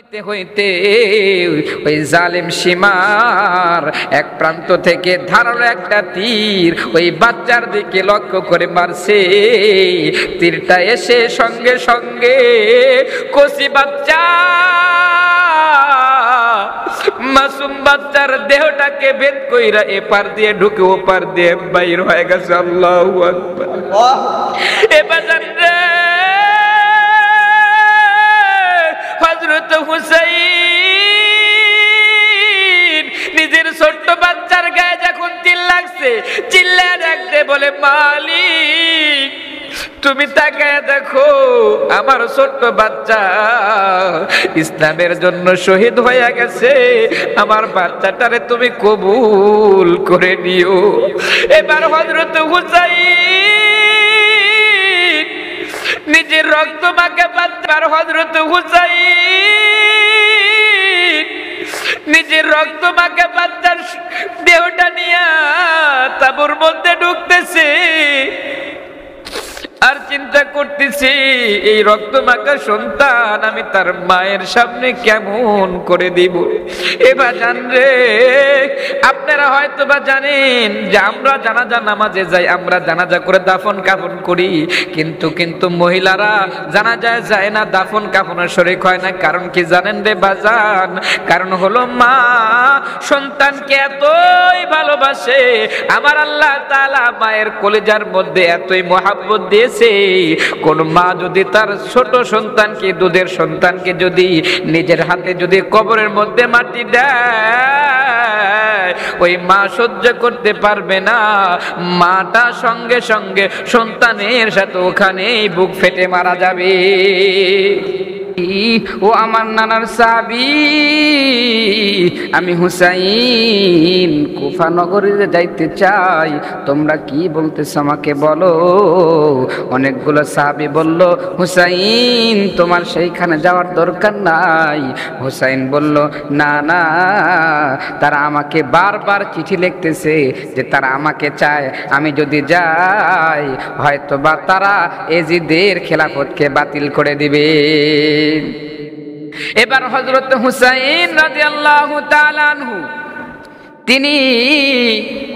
হইতে ওই জালেম সীমার এক প্রান্ত থেকে ধারালো একটা তীর ওই বাচ্চার দিকে লক্ষ্য করে মারছে। তীরটা এসে সঙ্গে সঙ্গে কচি বাচ্চা মাসুম বাচ্চার দেহটাকে ভেদ কইরা এপার দিয়ে ঢুকে ওপার দিয়ে বাইর হয়ে গেছে। আল্লাহু আকবার। এবার হযরত হুসাইন নিজের ছোট্ট বাচ্চার গায়ে যখন তীর লাগছে চিল্লায় ডাকতে বলে, মালিক তুমি তাকায় দেখো, আমার ছোট্ট বাচ্চা ইসলামের জন্য শহীদ হয়ে গেছে, আমার বাচ্চাটারে তুমি কবুল করে নিও। এবার হযরত হুসাইন নিজের রক্ত মাখা বাচ্চার হযরত হুসাইন নিজের রক্ত মাখা বাচ্চার দেহটা নিয়ে তাঁবুর মধ্যে ঢুকতেছে আর চিন্তা করতেছি এই রক্ত মাখা সন্তান আমি তার মায়ের সামনে কেমন করে দিব। এবার জানরে আপনারা হয়তো বা জানেন যে আমরা জানাজা নামাজে যাই, আমরা জানাজা করে দাফন কাফন করি, কিন্তু মহিলারা জানাজায় যায় না, দাফন কাফনের শরীক হয় না। কারণ কি জানেন রে বাজান? কারণ হলো মা সন্তানকে এতই ভালোবাসে, আমার আল্লাহ তাআলা মায়ের কলিজার মধ্যে এতই মহব্বত দিয়ে কোন মা যদি তার ছোট সন্তানকে, দুধের সন্তানকে যদি নিজের হাতে যদি কবরের মধ্যে মাটি দেয়, ওই মা সহ্য করতে পারবে না, মাটা সঙ্গে সঙ্গে সন্তানের সাথে ওখানেই বুক ফেটে মারা যাবে। ও আমার নানার সাহাবী, আমি হুসাইন কুফা নগরে যাইতে চাই, তোমরা কি বলতেছ আমাকে বলো। অনেকগুলো সাহাবী বলল, হুসাইন তোমার সেইখানে যাওয়ার দরকার নাই। হুসাইন বলল, না না, তারা আমাকে বারবার চিঠি লিখতেছে যে তারা আমাকে চায়, আমি যদি যাই হয়তো বা তারা এজিদের খেলাফতকে বাতিল করে দিবে। এবার হযরত হুসাইন রাদিয়াল্লাহু তাআলা আনহু তিনি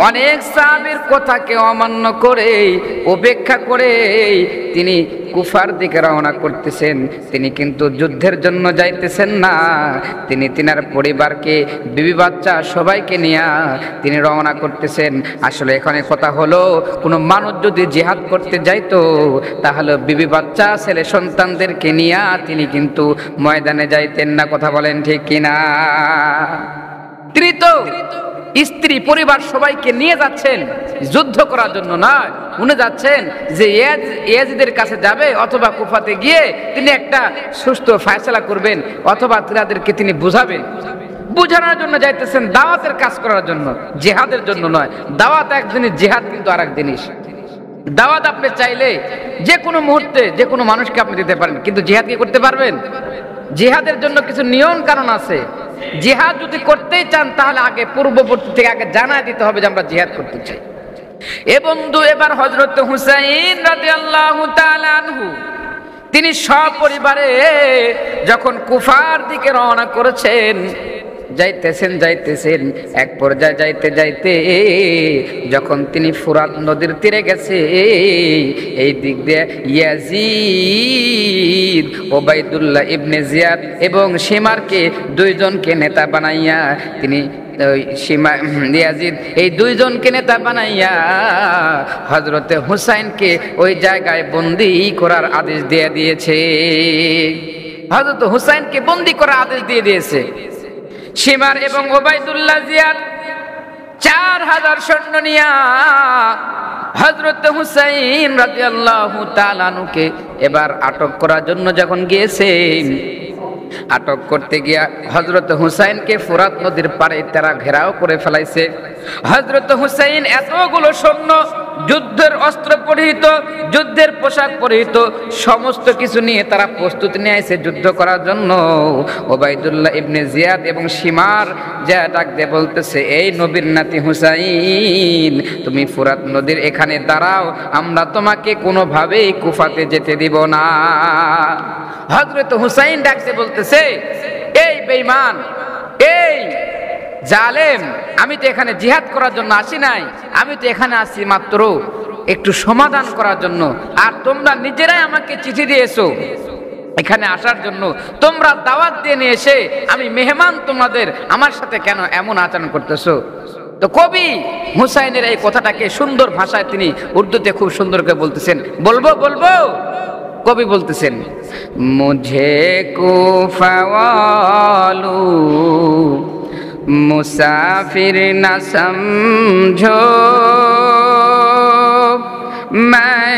অনেক সাহাবীর কথাকে অমান্য করে, উপেক্ষা করে তিনি কুফার দিকে রওনা করতেছেন। তিনি কিন্তু যুদ্ধের জন্য যাইতেছেন না, তিনি তিনার পরিবারকে, বিবি বাচ্চা সবাইকে নিয়ে তিনি রওনা করতেছেন। আসলে এখানে কথা হলো, কোনো মানুষ যদি জিহাদ করতে যাইতো তাহলে বিবি বাচ্চা ছেলে সন্তানদেরকে নিয়ে তিনি কিন্তু ময়দানে যাইতেন না। কথা বলেন ঠিক কিনা? তিনি তো স্ত্রী পরিবার সবাইকে নিয়ে যাচ্ছেন যুদ্ধ করার জন্য নয়, উনি যাচ্ছেন যে ইয়াজিদের কাছে যাবে অথবা কুফাতে গিয়ে তিনি একটা সুস্থ ফয়সালা করবেন অথবা তাদেরকে তিনি বুঝাবেন। বুঝানোর জন্য যাইতেছেন, দাওয়াতের কাজ করার জন্য, জিহাদের জন্য নয়। দাওয়াত এক জিনিস, জিহাদ কিন্তু আর এক জিনিস। দাওয়াত আপনি চাইলে যে কোনো মুহূর্তে যে কোনো মানুষকে আপনি দিতে পারেন, কিন্তু জিহাদ কি করতে পারবেন? জিহাদের জন্য কিছু নিয়ম কারণ আছে। জিহাদ যদি করতেই চান তাহলে আগে পূর্ববর্তী থেকে আগে জানাই দিতে হবে যে আমরা জিহাদ করতে চাই। এ বন্ধু, এবার হযরত হুসাইন রাদিয়াল্লাহু তাআলা আনহু তিনি সপরিবারে যখন কুফার দিকে রওনা করেছেন, যাইতেছেন এক পর্যায়ে যাইতে যাইতে যখন তিনি ফুরাত নদীর তীরে গেছে, এই দিক দিয়ে ইয়াজিদ, ওবাইদুল্লাহ ইবনে জিয়াদ এবং শিমারকে দুইজনকে নেতা বানাইয়া তিনি ইয়াজিদ এই দুইজনকে নেতা বানাইয়া হযরতে হুসাইনকে ওই জায়গায় বন্দী করার আদেশ দিয়ে দিয়েছে। হযরত হুসাইনকে বন্দী করার আদেশ দিয়ে দিয়েছে। শিমার এবং ওবাইদুল্লাহ জিয়াদ 4000 সৈন্য নিয়া হযরত হুসাইন রাদিয়াল্লাহু তাআলা আনহুকে এবার আটক করার জন্য যখন গিয়েছেন, আটক করতে গিয়া হযরত হুসাইনকে ফুরাত নদীর পাড়ে তারা ঘেরাও করে ফেলাইছে। হযরত হুসাইন এতগুলো সৈন্য, যুদ্ধের অস্ত্র পরিহিত, যুদ্ধের পোশাক পরিহিত, সমস্ত কিছু নিয়ে তারা প্রস্তুতি নিয়ে আসে যুদ্ধ করার জন্য। ওবাইদুল্লাহ ইবনে জিয়াদ এবং শিমার যা ডাক দিয়ে বলতেছে, এই নবীর নাতি হুসাইন, তুমি ফুরাত নদীর এখানে দাঁড়াও, আমরা তোমাকে কোনোভাবেই কুফাতে যেতে দিব না। হযরত হুসাইন ডাকতে বলতেছে, এই বেঈমান, এই জালেম, আমি তো এখানে জিহাদ করার জন্য আসি নাই, আমি তো এখানে আসি মাত্র একটু সমাধান করার জন্য, আর তোমরা নিজেরাই আমাকে চিঠি দিয়েছো এখানে আসার জন্য, তোমরা দাওয়াত দিয়ে নিয়ে এসে আমি মেহমান তোমাদের, আমার সাথে কেন এমন আচরণ করতেছো? তো কবি হুসাইনের এই কথাটাকে সুন্দর ভাষায় তিনি উর্দুতে খুব সুন্দর করে বলতেছেন। বলবো বলবো কবি বলতেছেন, মুঝে কুফা ওয়ালু মুসাফির না সমঝো, मैं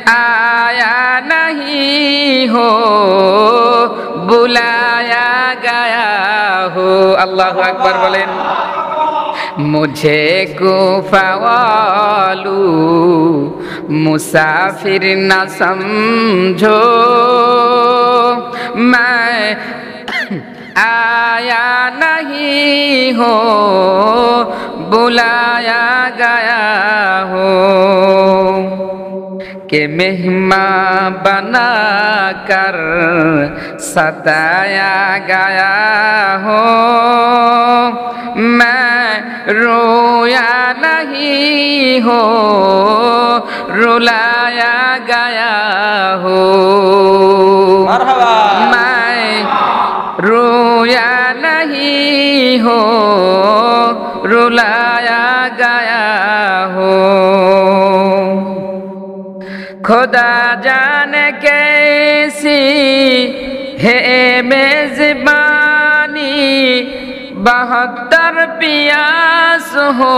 आया नहीं हो बुलाया गया हो। अल्लाहु अकबर बोलें। मुझे कुफा वालू मुसाफिर न समझो, मैं आया नहीं हो बुलाया गया हो, के मेहमान बना कर सताया गया हो, मैं रोया नहीं हो रुलाया गया हो, मैं रोया नहीं हो रुलाया गया हो। खुदा जाने कैसी है मेज़बानी, 72 पियास हो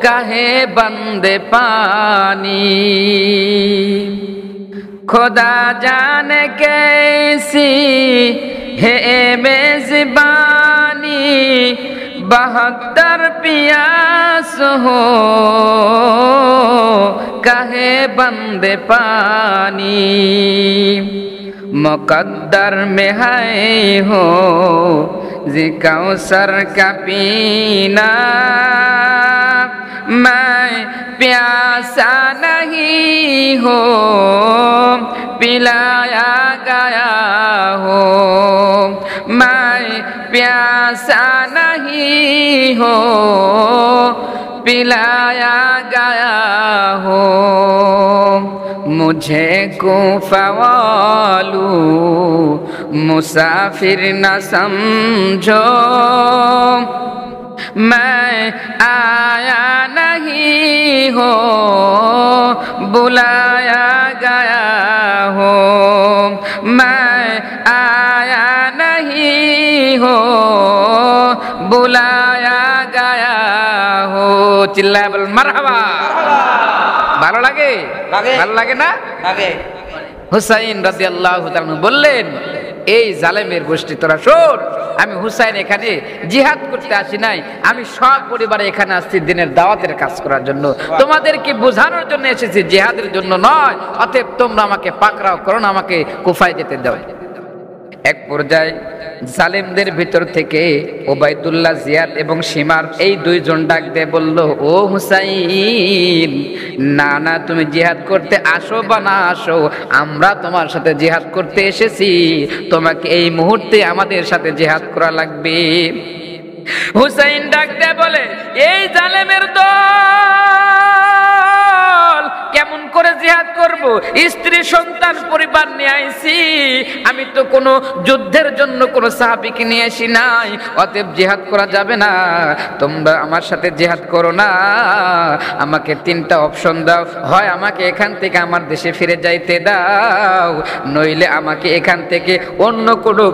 कहे बंदे पानी, खुदा जाने कैसी है मेज़बानी, 72 पियास हो कहे बंदे पानी, मुकद्दर में है हो जी कौसर का पीना, मैं प्यासा नहीं हो पिलाया गया हो, मैं प्यासा नहीं हो पिलाया गया हो, मुझे कुफा वालू मुसाफिर न समझो, मैं आया नहीं हो बुलाया गया हो, मैं आया नहीं हो बुलाया गया हो। चिल्लाए बोल মারহাবা। ভালো লাগে? ভালো লাগে না? লাগে। হুসাইন রাদিয়াল্লাহু তাআলা বললেন, এই জালেমের গোষ্ঠী তোরা শোন, আমি হুসাইন এখানে জিহাদ করতে আসি নাই, আমি সব পরিবারে এখানে আসছি দিনের দাওয়াতের কাজ করার জন্য, তোমাদেরকে বোঝানোর জন্য এসেছি, জিহাদের জন্য নয়। অতএব তোমরা আমাকে পাকড়াও করো না, আমাকে কুফায় যেতে দাও। এক পর্যায়ে জালেমদের ভিতর থেকে ওবাইদুল্লাহ জিয়াদ এবং শিমার এই দুইজন ডাক দিয়ে বলল, ও হুসাইন, না না তুমি জিহাদ করতে আসো বা না আসো, আমরা তোমার সাথে জিহাদ করতে এসেছি, তোমাকে এই মুহূর্তে আমাদের সাথে জিহাদ করা লাগবে। হুসাইন ডাক দিয়ে বলে, এই জালেমের দল কেমন করে জিহাদ করব? স্ত্রী সন্তান পরিবার নিয়ে আইছি, আমি তো কোনো যুদ্ধের জন্য কোনো সাহাবীকে নিয়ে আসি নাই, অতএব জিহাদ করা যাবে না, তোমরা আমার সাথে জিহাদ করো না, আমাকে 3টা অপশন দাও, হয় আমাকে এখান থেকে আমার দেশে ফিরে যাইতে দাও, নইলে আমাকে এখান থেকে অন্য কোনো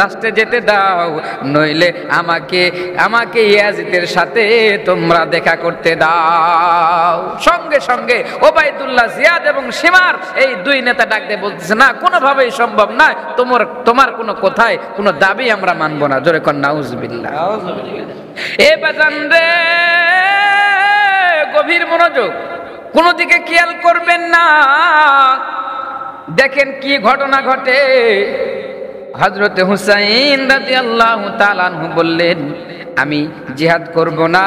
রাষ্ট্রে যেতে দাও, নইলে আমাকে ইয়াজিদের সাথে তোমরা দেখা করতে দাও। সঙ্গে সঙ্গে ওবাইদুল্লাহ জিয়াদ এবং শিমার এই দুই নেতা ডাক দিয়ে বলতেছে, না কোনোভাবেই সম্ভব নয়, তোমার কোনো কথায় কোনো দাবি আমরা মানবো না। জোরে কোন নাউজুবিল্লাহ। এ বাজান রে, গভীর মনোযোগ, কোনো দিকে খেয়াল করবেন না। দেখেন কি ঘটনা ঘটে। হযরতে হুসাইন রাদিয়াল্লাহু তাআলা আনহু বললেন, আমি জিহাদ করব না,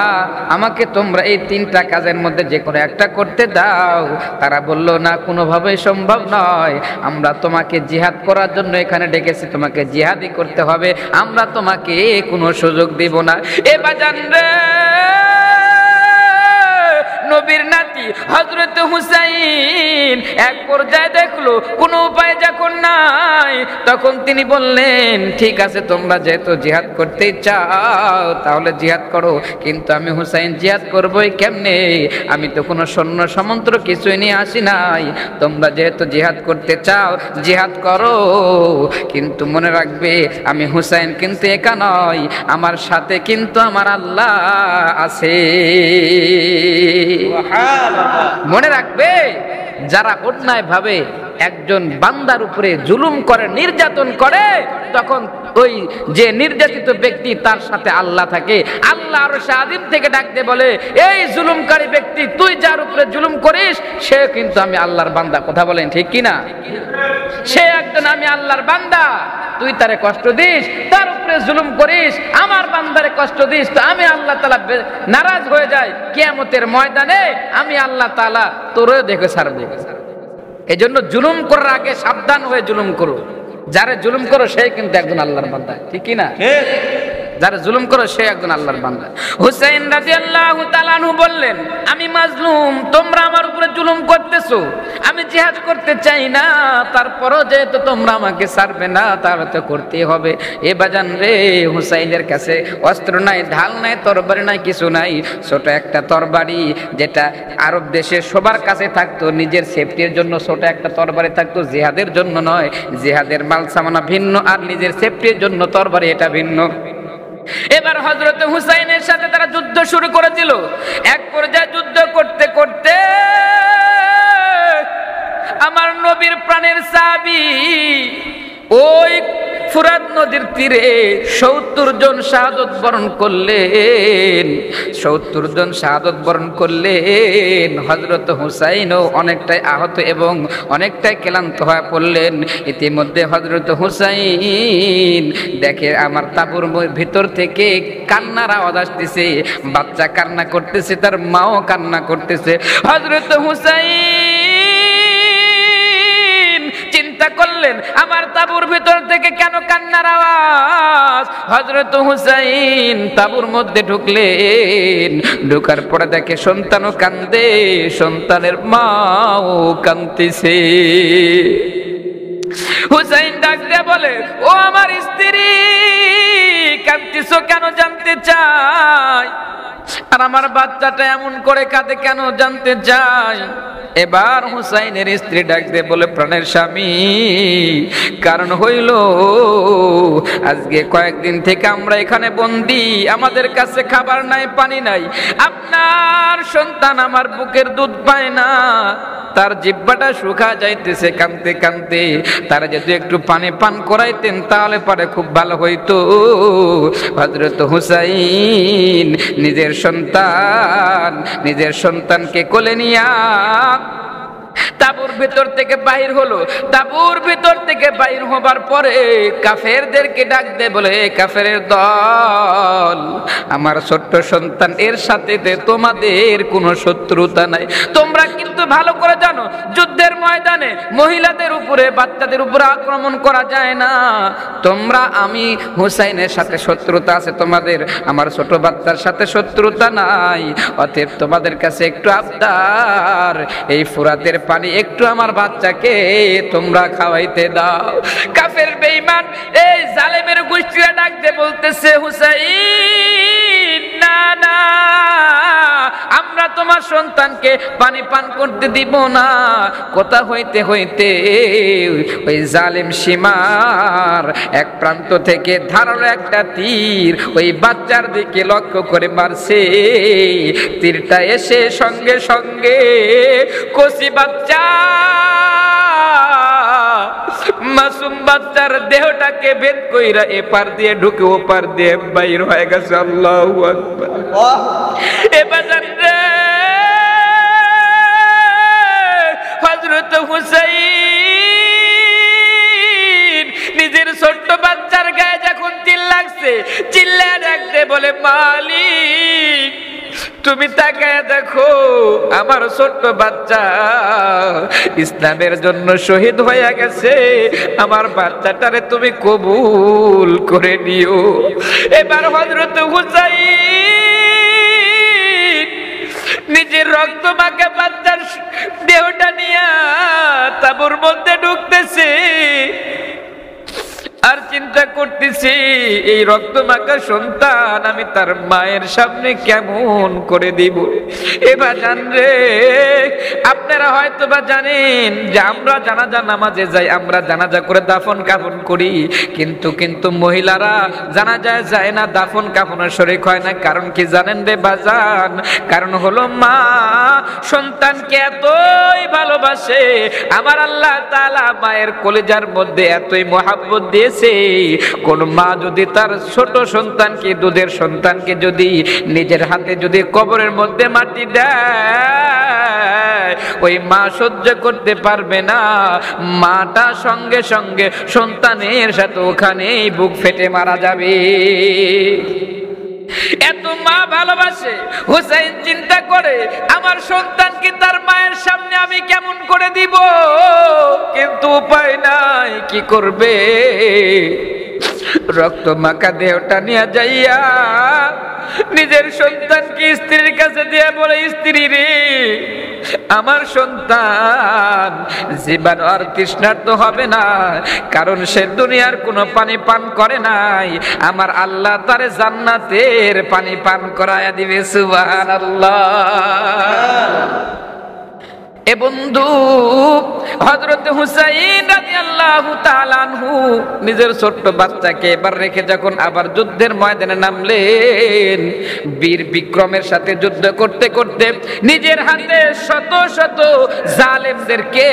আমাকে তোমরা এই তিনটা কাজের মধ্যে যে কোনো একটা করতে দাও। তারা বলল, না, কোনোভাবেই সম্ভব নয়, আমরা তোমাকে জিহাদ করার জন্য এখানে ডেকেছি, তোমাকে জিহাদই করতে হবে, আমরা তোমাকে কোনো সুযোগ দিব না। এ বাজান রে, নবীর নাতি হযরত হুসাইন এক পর্যায়ে দেখলো কোনো উপায় যখন নাই, তখন তিনি বললেন, ঠিক আছে, তোমরা যেহেতু জিহাদ করতে চাও তাহলে জিহাদ করো, কিন্তু আমি হুসাইন জিহাদ করবই কেমনে? আমি তো কোনো সৈন্য সামন্ত কিছুই নিয়ে আসি নাই, তোমরা যেহেতু জিহাদ করতে চাও জিহাদ করো, কিন্তু মনে রাখবে আমি হুসাইন কিন্তু একা নয়, আমার সাথে কিন্তু আমার আল্লাহ আছে। মনে রাখবে, যারা অন্যায় ভাবে একজন বান্দার উপরে জুলুম করে, নির্যাতন করে, তখন ওই যে নির্যাতিত ব্যক্তি তার সাথে আল্লাহ থাকে। আল্লাহ আরশে আযীম থেকে ডাকতে বলে, এই জুলুমকারী ব্যক্তি, তুই যার উপরে জুলুম করিস সে কিন্তু আমি আল্লাহর বান্দা। কথা বলেন ঠিক কিনা? সে একজন আমি আল্লাহর বান্দা, তুই তারে কষ্ট দিস, তার উপরে জুলুম করিস, আমার বান্দারে কষ্ট দিস, তো আমি আল্লাহ তাআলা নারাজ হয়ে যাই, কিয়ামতের ময়দানে আমি আল্লাহ তাআলা তোরেও দেখে ছাড়বো। এজন্য জুলুম করার আগে সাবধান হয়ে জুলুম করো। যারা জুলুম করো সে কিন্তু একজন আল্লাহর বান্দা, ঠিক কি না? যারা জুলুম করো সে একজন আল্লাহর বান্দা। হুসাইন রাদিয়াল্লাহু তাআলা আনহু বললেন, আমি মাজলুম, তোমরা আমার উপরে জুলুম করতেছো, আমি জিহাদ করতে চাই না, তারপরও যেহেতু তোমরা আমাকে ছাড়বে না তাহলে তো করতেই হবে। এ বাজান রে, হুসাইনের কাছে অস্ত্র নাই, ঢাল নাই, তরবারি নাই, কিছু নাই, ছোট একটা তরবারি যেটা আরব দেশে সবার কাছে থাকতো, নিজের সেফটির জন্য ছোট একটা তরবারি থাকতো, জিহাদের জন্য নয়। জিহাদের মাল সামানা ভিন্ন আর নিজের সেফটির জন্য তরবারি এটা ভিন্ন। এবার হযরত হুসাইনের সাথে তারা যুদ্ধ শুরু করেছিল। এক পর্যায়ে যুদ্ধ করতে করতে আমার নবীর প্রাণের সাহাবী ওই ফুরাত নদীর তীরে ৭০ জন শাহাদত বরণ করলেন। ৭০ জন শাহাদত বরণ করলেন। হযরত হুসাইনও অনেকটাই আহত এবং অনেকটাই ক্লান্ত হয়ে পড়লেন। ইতিমধ্যে হযরত হুসাইন দেখে আমার তাঁবুর ভিতর থেকে কান্নার আওয়াজ আসতেছে, বাচ্চা কান্না করতেছে, তার মাও কান্না করতেছে। হযরত হুসাইন চিন্তা করলেন, আমার তাঁবুর ভিতর থেকে কেন কান্নার আওয়াজ? হযরত হুসাইন তাঁবুর মধ্যে ঢুকলেন। ঢোকার পরে দেখে সন্তানও কান্দে, সন্তানের মাও কাঁদতেছে। হুসাইন ডাক দিয়ে বলে, ও আমার স্ত্রী, কাঁদতেছো কেন জানতে চাই, আর আমার বাচ্চাটা এমন করে কাঁদে কেন জানতে চাই। এবার হুসাইনের স্ত্রী ডাক দিয়ে বলে, প্রাণের স্বামী, কারণ হইল আজকে কয়েকদিন থেকে আমরা এখানে বন্দী, আমাদের কাছে খাবার নাই, পানি নাই, আপনার সন্তান আমার বুকের দুধ পায় না, তার জিহ্বাটা শুকা যাইতেছে কাঁদতে কাঁদতে, তারা যদি একটু পানি পান করাইতেন তাহলে পরে খুব ভালো হইতো। হযরত হুসাইন নিজের সন্তানকে কোলে নিয়া তাঁবুর ভিতর থেকে বাহির হলো। তাঁবুর ভিতর থেকে বাহির হবার পরে কাফেরদেরকে ডাক দে বলে, কাফেরের দল, আমার ছোট্ট সন্তান এর সাথে তোমাদের কোনো শত্রুতা নাই। তোমরা কিন্তু ভালো করে জানো, যুদ্ধের ময়দানে মহিলাদের উপরে, বাচ্চাদের উপরে আক্রমণ করা যায় না। তোমরা, আমি হুসাইনের সাথে শত্রুতা আছে তোমাদের, আমার ছোট বাচ্চার সাথে শত্রুতা নাই। অতএব তোমাদের কাছে একটু আবদার, এই ফুরাতের পানি একটু আমার বাচ্চাকে তোমরা খাওয়াইতে দাও। কাফের বেঈমান এই জালেমের গোষ্ঠীরা ডাকতে বলতেছে, হুসাইন, না না, আমরা তোমার সন্তানকে পানি পান করতে দিব না। কথা হইতে হইতে ওই জালেম সীমার এক প্রান্ত থেকে ধারালো একটা তীর ওই বাচ্চার দিকে লক্ষ্য করে মারছে। তীরটা এসে সঙ্গে সঙ্গে কচি বাচ্চা, মাসুম বাচ্চার দেহটাকে ভেদ কইরা এপার দিয়ে ঢুকে ওপার দিয়ে বাইর হয়ে গেছে। আল্লাহু আকবার। এবার হযরত হুসাইন নিজের ছোট্ট বাচ্চার গায়ে যখন তীর লাগছে, চিল্লায় ডাকতে বলে মালিক তুমি তাকায় দেখো আমার ছোট্ট বাচ্চা ইসলামের জন্য শহীদ হয়ে গেছে, আমার বাচ্চাটারে তুমি কবুল করে নিও। এবার হযরত হুসাইন নিজের রক্ত মাখা বাচ্চার দেহটা নিয়ে তাঁবুর মধ্যে ঢুকতেছে আর চিন্তা করতেছি এই রক্ত মাখা সন্তান আমি তার মায়ের সামনে কেমন করে দিব। এবার জান রে, আপনারা হয়তো বা জানেন যে আমরা জানাজা নামাজে যাই, আমরা জানাজা করে দাফন কাফন করি, কিন্তু মহিলারা জানাজায় যায় না, দাফন কাফনের শরীক হয় না। কারণ কি জানেন রে বাজান? কারণ হলো মা সন্তানকে এতই ভালোবাসে, আমার আল্লাহ তাআলা মায়ের কলিজার মধ্যে এতই মহব্বত দিয়ে কোন মা যদি তার ছোট সন্তানকে, দুধের সন্তানকে যদি নিজের হাতে যদি কবরের মধ্যে মাটি দেয়, ওই মা সহ্য করতে পারবে না, মাটা সঙ্গে সঙ্গে সন্তানের সাথে ওখানেই বুক ফেটে মারা যাবে। এত মা ভালোবাসে। হুসাইন চিন্তা করে আমার সন্তানকে তার মায়ের সামনে আমি কেমন করে দিব, কিন্তু উপায় নাই, কি করবে? রক্ত মাখা দেহটা নিয়ে যাইয়া নিজের সন্তানকে স্ত্রীর কাছে দিয়ে বলে, স্ত্রী রে আমার সন্তান জীবন আর তৃষ্ণার্ত হবে না, কারণ সে দুনিয়ার কোনো পানি পান করে নাই, আমার আল্লাহ তারে জান্নাতের পানি পান করায়া দিবে। সুবহানাল্লাহ। এ বন্ধু, হযরত হুসাইন রাদিয়াল্লাহু তাআলা আনহু নিজের ছোট্ট বাচ্চাকে এবার রেখে যখন আবার যুদ্ধের ময়দানে নামলেন, বীর বিক্রমের সাথে যুদ্ধ করতে করতে নিজের হাতে শত শত জালেমদেরকে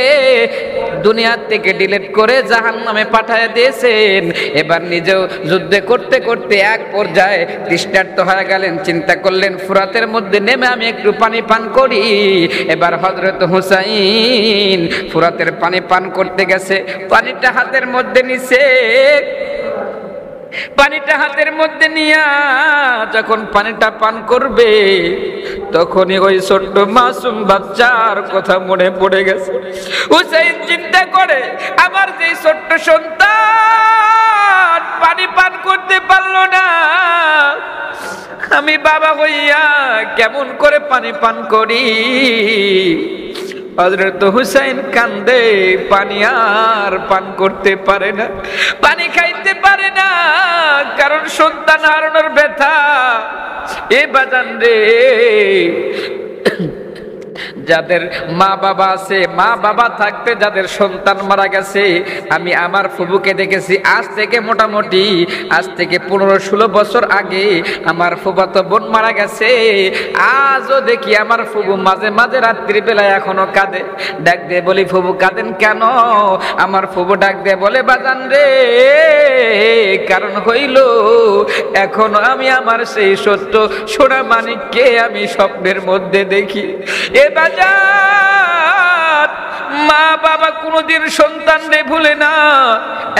দুনিয়া থেকে ডিলিট করে জাহান্নামে পাঠিয়ে দিয়েছেন। এবার নিজেও যুদ্ধ করতে করতে এক পর্যায়ে তৃষ্ণার্ত হয়ে গেলেন। চিন্তা করলেন ফুরাতের মধ্যে নেমে আমি একটু পানি পান করি। এবার হযরত হুসাইন ফুরাতের পানি পান করতে গেছে, পানিটা হাতের মধ্যে নিছে, পানিটা হাতের মধ্যে নিয়া যখন পানিটা পান করবে তখনই ওই ছোট্ট মাসুম বাচ্চার কথা মনে পড়ে গেছে। হুসাইন চিন্তা করে আমার যে ছোট্ট সন্তান পানি পান করতে পারলো না, আমি বাবা হইয়া কেমন করে পানি পান করি। হযরত হুসাইন কান্দে, পানি আর পান করতে পারে না, পানি খাইতে পারে না, কারণ সন্তান হারানোর ব্যথা। এ বাজান রে, যাদের মা বাবা আছে, মা বাবা থাকতে যাদের সন্তান মারা গেছে, আমি আমার ফুবুকে দেখেছি আজ থেকে মোটামুটি 15-16 বছর আগে আমার ফুফাতো বোন মারা গেছে। আজও দেখি আমার ফুবু মাঝে মাঝে রাত্রি বেলায় এখনো কাঁদে। ডাক দিয়ে বলি ফুবু কাঁদেন কেন? আমার ফুবু ডাক দিয়ে বলে বাজান রে, কারণ হইল এখনো আমি আমার সেই সত্য সোনা মানিককে আমি স্বপ্নের মধ্যে দেখি। এ বাজান, মা বাবা কোনদিন সন্তান রে ভুলে না।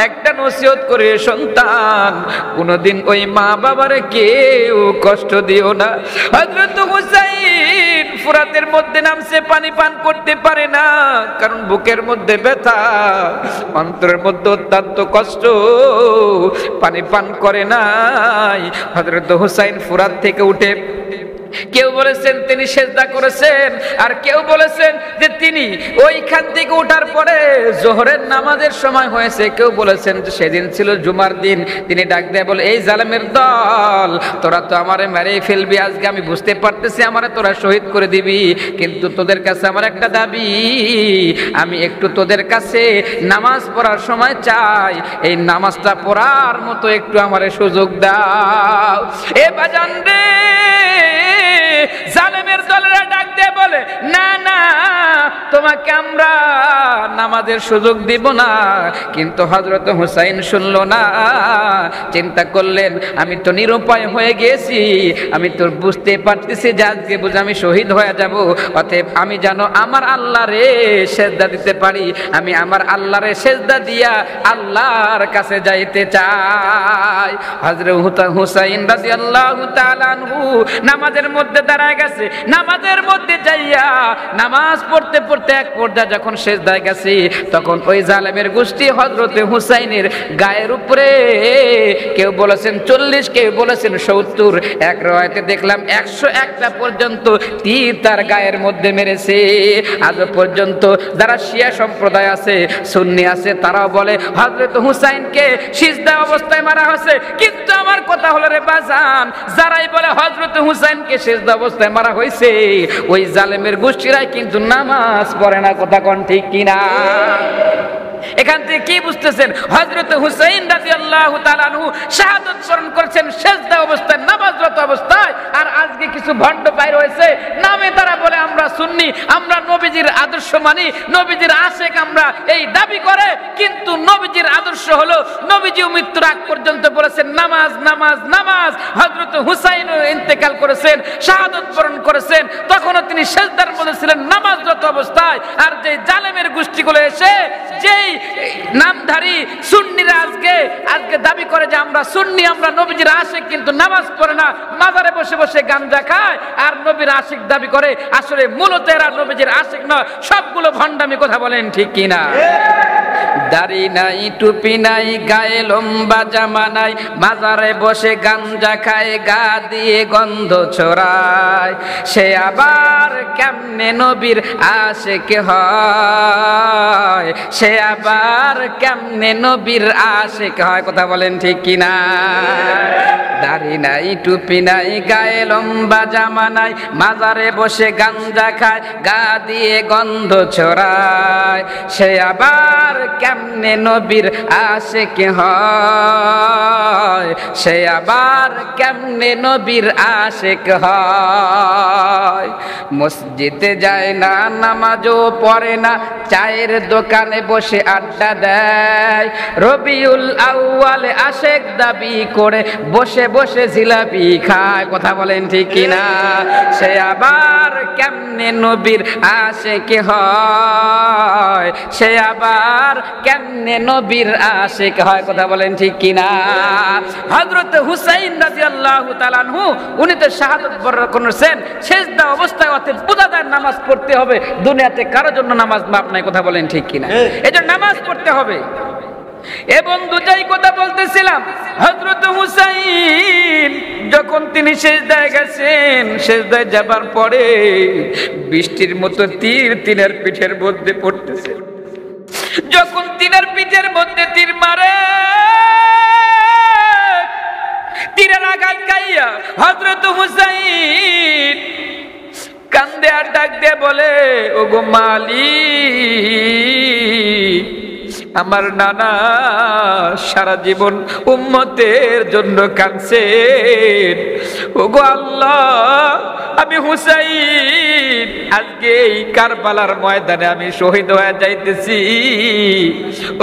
একটা নসিহত করে সন্তান, কোনদিন ওই মা বাবারে কেউ কষ্ট দিও না। হযরত হুসাইন ফুরাতের মধ্যে নামছে, পানি পান করতে পারে না, কারণ বুকের মধ্যে ব্যথা, অন্তরের মধ্যে অত্যন্ত কষ্ট, পানি পান করে নাই। হযরত হুসাইন ফুরাত থেকে উঠে কেউ বলেছেন তিনি সেজদা করেছেন, আর কেউ বলেছেন যে তিনি ওইখান থেকে ওঠার পরে জোহরের নামাজের সময় হয়েছে, কেউ বলেছেন যে সেদিন ছিল জুমার দিন। তিনি ডাক দেয় বলে, এই জালেমের দল, তোরা তো আমারে মেরেই ফেলবি, আজকে আমি বুঝতে পারতেছি আমারে তোরা শহীদ করে দিবি, কিন্তু তোদের কাছে আমার একটা দাবি, আমি একটু তোদের কাছে নামাজ পড়ার সময় চাই, এই নামাজটা পড়ার মতো একটু আমারে সুযোগ দাও। এ বাজান রে, জালেমের দলেরা ডাক দিয়ে বলে, না না, তোমাকে আমরা নামাজের সুযোগ দিব না। কিন্তু হযরত হুসাইন শুনলো না। চিন্তা করলেন, আমি তো নিরুপায় হয়ে গেছি, আমি তো বুঝতে পারতেছি যে আজকে বুঝে আমি শহীদ হয়ে যাব। অতএব আমি যেন আমার আল্লাহরে সেজদা দিতে পারি, আমি আমার আল্লাহরে সেজদা দিয়া আল্লাহর কাছে যাইতে চাই। হযরত হুসাইন রাদিয়াল্লাহু তাআলা আনহু নামাজের মধ্যে দাঁড়ায় গেছে। নামাজের মধ্যে যাইয়া নামাজ পড়তে পড়তে এক পর্যায়ে যখন সেজদায় গেছে, তখন ওই জালেমের গোষ্ঠী হযরত হুসাইনের গায়ের উপরে কেউ বলেছেন 40, কেউ বলেছেন 70, এক রাওয়ায়াতে দেখলাম 101টা পর্যন্ত তীর তার গায়ের মধ্যে মেরেছে। আজ পর্যন্ত যারা শিয়া সম্প্রদায় আছে, সুন্নি আছে, তারাও বলে হযরত হুসাইনকে সিজদা অবস্থায় মারা হয়েছে। কিন্তু আমার কথা হলো রে বাজান, যারাই বলে হযরত হুসাইনকে সিজদা অবস্থায় মারা হয়েছে, ওই জালেমের গোষ্ঠীরাই কিন্তু নামাজ পড়ে না। কথা কোন ঠিক কিনা? এখান থেকে কি বুঝতেছেন? হযরত হুসাইন রাদিয়াল্লাহু তাআলা আনহু শাহাদাত বরণ করেছেন সেজদা অবস্থায়, নামাজরত অবস্থায়। আর আজকে কিছু ভণ্ড বাইর হয়েছে, নামে তারা বলে আমরা সুন্নি, আমরা নবীজির আদর্শ মানি, নবীজির আশিক আমরা, এই দাবি করে। কিন্তু নবীজির আদর্শ হলো নবীজি মৃত্যুর আগ পর্যন্ত বলেছেন নামাজ নামাজ নামাজ। হযরত হুসাইনও ইন্তেকাল করেছেন, শাহাদাত বরণ করেছেন, তখনও তিনি সেজদার মধ্যে ছিলেন নামাজরত অবস্থায়। আর যে জালেমের গোষ্ঠীগুলো এসে যেই নামধারী সুন্নিরা আজকে দাবি করে যে আমরা সুন্নি, আমরা নবীজির আশিক, কিন্তু নামাজ পড়ে না, মাজারে বসে বসে গাঞ্জা খায় আর নবীর আশিক দাবি করে। আসলে মূলত এরা নবীজির আশিক নয়, সবগুলো ভণ্ডামি। কথা বলেন ঠিক কিনা? দাড়ি নাই, টুপি নাই, গায়ে লম্বা জামা নাই, মাজারে বসে গাঞ্জা খায়, গা দিয়ে গন্ধ ছড়ায়, সে আবার কেমনে নবীর আশিক হয়, সে আবার কেমনে নবীর আশিক হয়। কথা বলেন ঠিক কিনা? দাড়ি নাই, টুপি নাই, গায়ে লম্বা জামা নাই, মাজারে বসে গাঞ্জা খায়, গা দিয়ে গন্ধ ছড়ায়, সে আবার কেমনে নবীর আশিক হয়, সে আবার কেমনে নবীর আশিক হয়। মসজিদে যায় না, নামাজও পড়ে না, চায়ের দোকানে বসে আড্ডা দেয়, রবিউল আউয়ালে আশিক দাবি করে বসে বসে জিলাপি খায়। কথা বলেন ঠিক কিনা? সে আবার কেমনে নবীর আশিক হয়, সে আবার কেমনে নবীর আশিক হয়। কথা বলেন ঠিক কিনা? হযরত হুসাইন রাদিয়াল্লাহু তাআলা আনহু উনি তো শাহাদাত বরণ করেছেন সেজদা অবস্থায়। অতএব বোঝা যায় নামাজ পড়তে হবে, দুনিয়াতে কারোর জন্য নামাজ মাপ নাই। কথা বলেন ঠিক কিনা? এজন্য নামাজ পড়তে হবে। এবং দুটাই কথা বলতেছিলাম, হযরত হুসাইন যখন তিনি সেজদায় গেছেন, সেজদায় যাবার পরে বৃষ্টির মতো তীর তিনার পিঠের মধ্যে পড়তেছে। যখন তিনার পিঠের মধ্যে তীর মারে, তীরের আঘাত খাইয়া হযরত হুসাইন কান্দে আর ডাক দিয়ে বলে, ওগো মালিক, আমার নানা সারা জীবন উম্মতের জন্য কাঁদছেন, ওগো আল্লাহ, আমি হুসাইন আজকে এই কারবালার ময়দানে আমি শহীদ হয়ে যাইতেছি।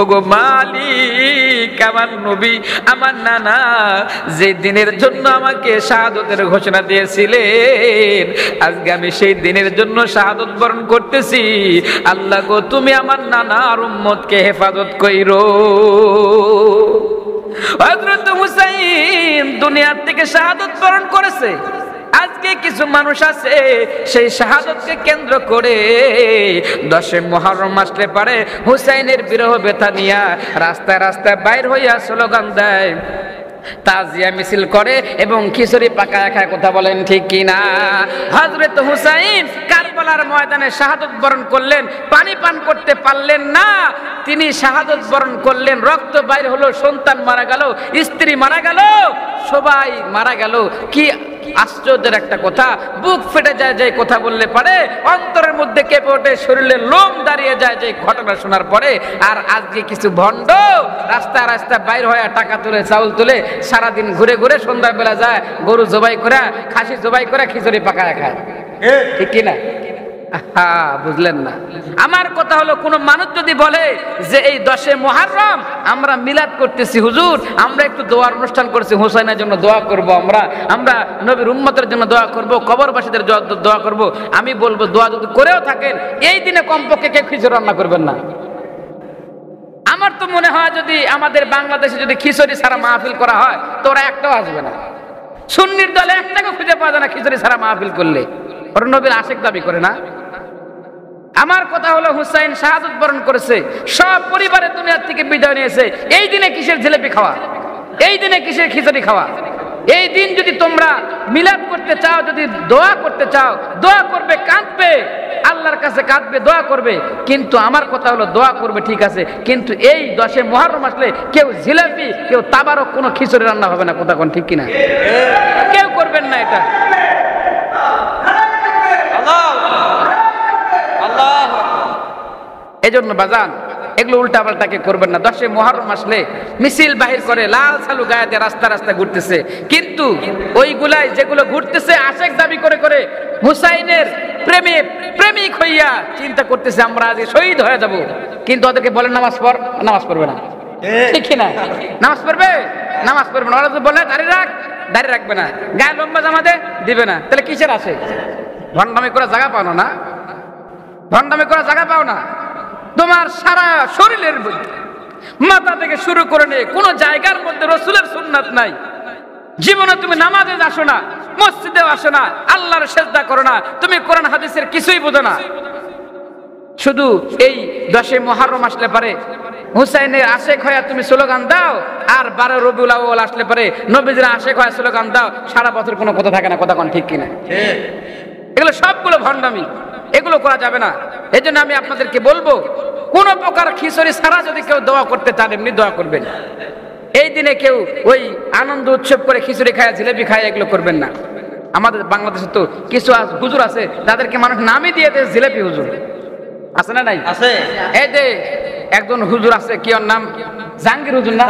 ওগো মালিক, আমার নবী, আমার নানা যে দিনের জন্য আমাকে শাহাদাতের ঘোষণা দিয়েছিলেন, আজকে আমি সেই দিনের জন্য শাহাদাত বরণ করতেছি। আল্লাহ গো, তুমি আমার নানার উম্মতকে হেফাজত কইরো। হযরত হুসাইন দুনিয়ার থেকে শাহাদাত বরণ করেছে। আজকে কিছু মানুষ আছে সেই শাহাদাতকে কেন্দ্র করে 10 মুহররম আসলে পারে হুসাইনের বিরহ ব্যথা নিয়ে রাস্তায় রাস্তায় বাইর হইয়া স্লোগান দেয়, তাজিয়া মিছিল করে এবং খিচুড়ি পাকায় খায়। কথা বলেন ঠিক কিনা? হযরত হুসাইন কারবালার ময়দানে শাহাদাত বরণ করলেন, পানি পান করতে পারলেন না, তিনি শাহাদাত বরণ করলেন, রক্ত বাইর হলো, সন্তান মারা গেল, স্ত্রী মারা গেল, সবাই মারা গেল। কি আশ্চর্যের একটা কথা, বুক ফেটে যায় যে কথা বললে পারে, অন্তরের মধ্যে কেঁপে ওঠে, শরীরের লোম দাঁড়িয়ে যায় যে ঘটনা শোনার পরে। আর আজকে কিছু ভণ্ড রাস্তা রাস্তা বাইর হয়ে টাকা তুলে, চাউল তুলে, সারাদিন ঘুরে ঘুরে সন্ধ্যাবেলা যায় গরু জবাই করে, খাসি জবাই করে খিচুড়ি পাকায় খায়, ঠিক কিনা? বুঝলেন না? আমার কথা হলো, কোন মানুষ যদি বলে যে এই 10 মুহররম আমরা মিলাদ করতেছি, হুজুর আমরা একটু দোয়ার অনুষ্ঠান করছি, হোসেনের জন্য দোয়া করব, আমরা নবীর উম্মতের জন্য দোয়া করব, কবরবাসীদের দোয়া করব, আমি বলবো দোয়া যদি করেও থাকেন এই দিনে কমপক্ষে কেউ খিচুড়ি রান্না করবেন না। আমার তো মনে হয় যদি আমাদের বাংলাদেশে যদি খিচুড়ি ছাড়া মাহফিল করা হয় তো ওরা একটাও আসবে না। সুন্নির দলে একটাকে খুঁজে পাওয়া যায় না খিচুড়ি ছাড়া মাহফিল করলে। ওরা নবীর আশিক দাবি করে না। আমার কথা হলো, হুসাইন শাহাদাত বরণ করেছে, সব পরিবারের দুনিয়ার থেকে বিদায় নিয়েছে, এই দিনে কিসের জিলাপি খাওয়া, এই দিনে কিসের খিচুড়ি খাওয়া? এই দিন যদি তোমরা মিলাদ করতে চাও, যদি দোয়া করতে চাও, দোয়া করবে, কাঁদবে, আল্লাহর কাছে কাঁদবে, দোয়া করবে। কিন্তু আমার কথা হলো, দোয়া করবে ঠিক আছে, কিন্তু এই 10 মুহররম আসলে কেউ জিলাপি, কেউ তাবারক, কোনো খিচুড়ি রান্না হবে না, কথা কোন ঠিক কিনা? কেউ করবেন না এটা। এজন্য বাজান এগুলো উল্টা পাল্টাকে করবেন না। 10 মুহররম আসলে মিছিল বাহির করে, লাল সালু গায়ে দিয়ে রাস্তা রাস্তা ঘুরতেছে, কিন্তু ওইগুলাই যেগুলো ঘুরতেছে আশেক দাবি করে করে হুসাইনের প্রেমিক হইয়া চিন্তা করতেছে আমরা আজ শহীদ হয়ে যাব, কিন্তু ওদেরকে বলেন নামাজ পড়, নামাজ পড়বে না, ঠিক কিনা? নামাজ পড়বে, নামাজ পড়বে না। ওরা যদি বলে দাড়ি রাখ, দাড়ি রাখবে না, গায়ে লম্বা জামা দিবে না, তাহলে কিসের আসে? ভণ্ডামি করার জায়গা পাও না, ভণ্ডামি করার জায়গা পাও না। তোমার সারা শরীরের মধ্যে, মাথা থেকে শুরু করে নিয়ে কোনো জায়গার মধ্যে রাসূলের সুন্নাত নাই। জীবনে তুমি নামাজে আসো না, মসজিদে আসো না, আল্লাহর সিজদা করো না, তুমি কোরআন হাদিসের কিছুই বোঝো না। শুধু এই 10 মুহররম আসলে পারে হুসাইনের আশেক হয়ে তুমি স্লোগান দাও, আর 12 রবিউল আউয়াল আসলে পারে নবীজির আশেক হয়ে স্লোগান দাও, সারা বছর কোনো কথা থাকে না, কথা কোন ঠিক কিনা? এগুলো সবগুলো ভণ্ডামি, এগুলো করা যাবে না। এই জন্য আমি আপনাদেরকে বলবো, কোন প্রকার খিচুড়ি ছাড়া যদি কেউ দোয়া করতে চান এমনি দোয়া করবেন। এই দিনে কেউ ওই আনন্দ উৎসব করে খিচুড়ি খায়, জিলাপি খায়, এগুলো করবেন না। আমাদের বাংলাদেশে তো কিছু হুজুর আছে তাদেরকে মানুষ নামই দিয়ে দেয় জিলাপি হুজুর, আছে না নাই? আছে। এই যে একজন হুজুর আছে, কি ওর নাম? জাহাঙ্গীর হুজুর না?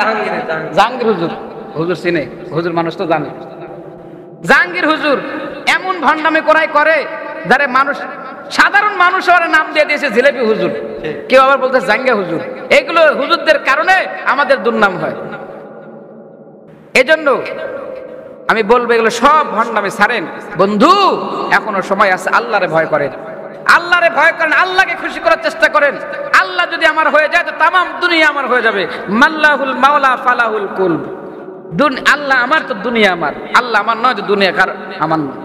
জাহাঙ্গীর হুজুর, হুজুর চিনে, হুজুর মানুষ তো জানে। জাহাঙ্গীর হুজুর এমন ভণ্ডামি করে যারা মানুষ, সাধারণ মানুষ ওর নাম দিয়ে দিয়েছে জিলাপি হুজুর, কেউ আবার বলতে জাঙ্গা হুজুর। এগুলো হুজুরদের কারণে আমাদের দুর্নাম হয়। এজন্য আমি বলবো এগুলো সব ভণ্ডামি ছাড়েন বন্ধু, এখনো সময় আছে, আল্লাহরে ভয় করেন, আল্লাহরে ভয় করেন, আল্লাহকে খুশি করার চেষ্টা করেন। আল্লাহ যদি আমার হয়ে যায় তো তামাম দুনিয়া আমার হয়ে যাবে। মাল্লাহুল মাওলা ফালাহুল কুল, আল্লাহ আমার তো দুনিয়া আমার, আল্লাহ আমার নয় তো দুনিয়া কার আমার নয়।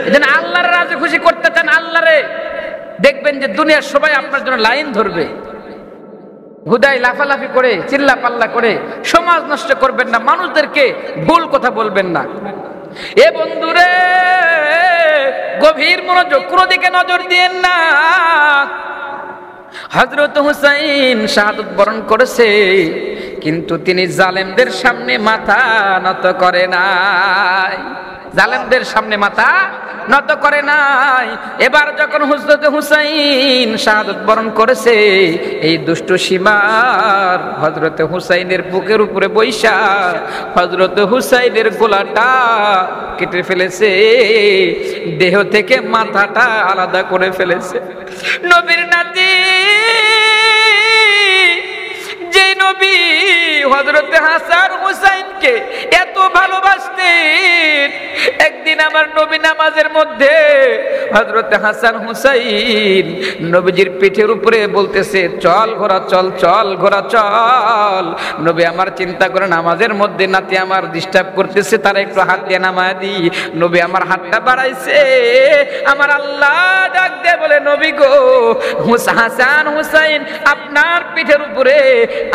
এজন্য আল্লাহর রাজি খুশি করতে চান আল্লাহরে, দেখবেন যে দুনিয়ার সবাই আপনার জন্য লাইন ধরবে। হুদাই লাফালাফি করে, চিল্লা পাল্লা করে সমাজ নষ্ট করবেন না, মানুষদেরকে ভুল কথা বলবেন না। এ বন্ধুরে, গভীর মনোযোগ, কোনো দিকে নজর দিয়েন না। হযরত হুসাইন শাহাদাত বরণ করেছে, কিন্তু তিনি জালেমদের সামনে মাথা নত করে নাই, জালেমদের সামনে মাথা নত করে নাই। এবার যখন হযরত হুসাইন শাহাদাত বরণ করেছে, এই দুষ্ট সীমার হযরত হুসাইনের বুকের উপরে বৈশা হযরত হুসাইনের গলাটা কেটে ফেলেছে, দেহ থেকে মাথাটা আলাদা করে ফেলেছে। নবীর নাতি, যে নবী হযরত হাসান হুসাইনকে এত ভালোবাসতেন, একদিন আমার নবী নামাজের মধ্যে হযরত হাসান হুসাইন নবীজির পিঠের উপরে বলতেছে, চল ঘোড়া চল, চল ঘোড়া চল। নবী আমার চিন্তা করে নামাজের মধ্যে নাতি আমার ডিস্টার্ব করতেছে, তারা একটু হাত দিয়ে নামায় দি। নবী আমার হাতটা বাড়াইছে, আমার আল্লাহ ডাক দিয়ে বলে, নবী গো, হাসান হুসাইন আপনার পিঠের উপরে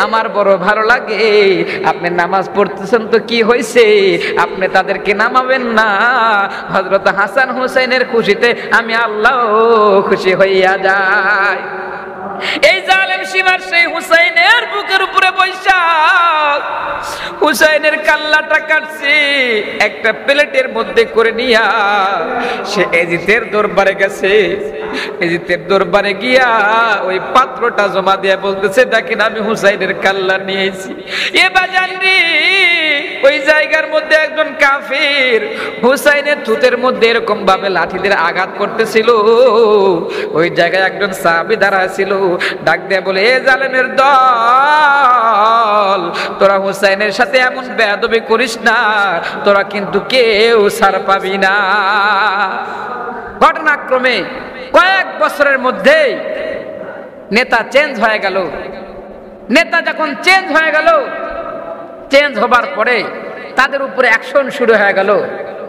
আমার বড় ভালো লাগে, আপনি নামাজ পড়তেছেন তো কি হয়েছে, আপনি তাদেরকে নামাবেন না। হযরত হাসান হুসাইনের খুশিতে আমি আল্লাহ খুশি হইয়া যাই। এই জালেম পশ্চিমার সেই হুসাইনের বুকের উপরে বৈশা হুসাইনের কাল্লাটা কাটছি একটা প্লেটের মধ্যে করে নিয়া সে এজিদের দরবারে গেছে। এজিদের দরবারে গিয়া ওই পাত্রটা জমা দিয়া বলতেছে, দেখেন আমি হুসাইনের কাল্লা নিয়েছি। এ বাজানরি ওই জায়গার মধ্যে একজন কাফির হুসাইনের থুতের মধ্যে এরকম ভাবে লাঠি দিয়ে আঘাত করতেছিল। ওই জায়গায় একজন সাহাবী দাঁড়ায় ছিল, ডাক দিয়ে বলে, এ জালেমের দল, তোরা হুসাইনের সাথে এমন বেয়াদবি করিস না, তোরা কিন্তু কেউ ছাড় পাবি না। ঘটনাক্রমে কয়েক বছরের মধ্যেই নেতা চেঞ্জ হয়ে গেল। নেতা যখন চেঞ্জ হয়ে গেল, চেঞ্জ হবার পরে তাদের উপরে অ্যাকশন শুরু হয়ে গেল।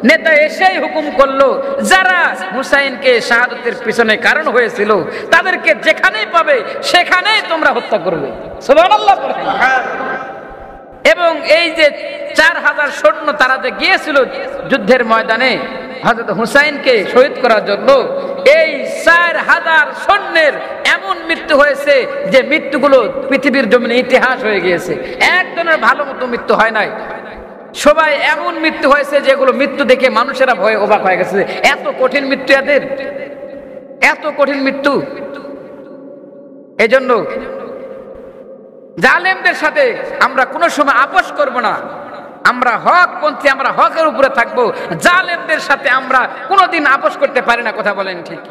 নেতা এসেই হুকুম করলো, যারা হুসাইনকে শাহাদাতের পিছনে কারণ হয়েছিল তাদেরকে যেখানেই পাবে সেখানেই তোমরা হত্যা করবে। সুবহানাল্লাহ। এবং এই যে 4000 সৈন্য তারা যে গিয়েছিল যুদ্ধের ময়দানে হযরত হুসাইনকে শহীদ করার জন্য, এই 4000 সৈন্যের এমন মৃত্যু হয়েছে যে মৃত্যুগুলো পৃথিবীর জমিনে ইতিহাস হয়ে গিয়েছে। একজনের ভালো মতো মৃত্যু হয় নাই, সবাই এমন মৃত্যু হয়েছে যেগুলো মৃত্যু দেখে মানুষেরা ভয়ে অবাক হয়ে গেছে। এত কঠিন মৃত্যু এদের, এত কঠিন মৃত্যু। এজন্য জালেমদের সাথে আমরা কোনো সময় আপোষ করব না। আমরা হক পন্থী, আমরা হকের উপরে থাকবো। জালেমদের সাথে আমরা কোনোদিন আপোষ করতে পারি না। কথা বলেন ঠিক?